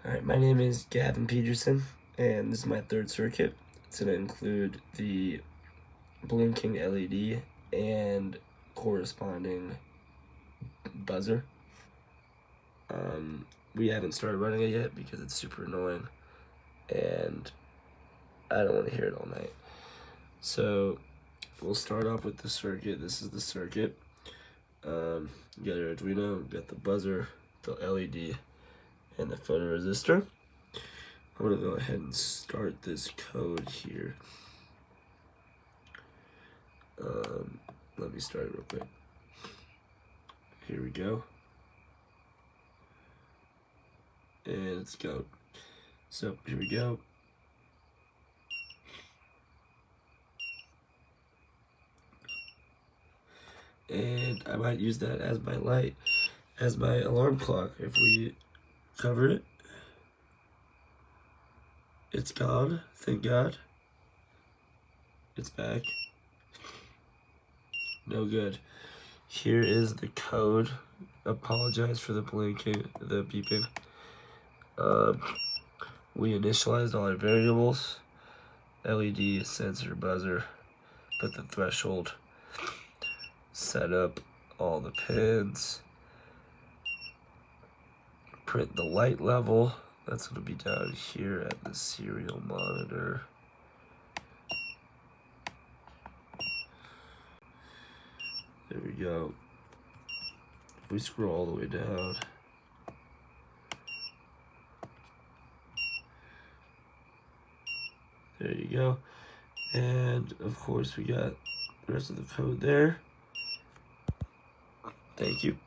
Alright, my name is Gavin Peterson, and this is my third circuit. It's going to include the blinking LED and corresponding buzzer. We haven't started running it yet because it's super annoying, and I don't want to hear it all night. So we'll start off with the circuit. This is the circuit. You got your Arduino, you got the buzzer, the LED, and the photoresistor. I'm going to go ahead and start this code here. Let me start it real quick. Here we go. And let's go. So here we go. And I might use that as my light, as my alarm clock. If we cover it, it's gone, thank God. It's back. No good. Here is the code. Apologize for the blinking, the beeping. We initialized all our variables. LED, sensor, buzzer, put the threshold, set up all the pins, print the light level. That's going to be down here at the serial monitor. There we go. If we scroll all the way down, there you go. And of course we got the rest of the code there. Thank you.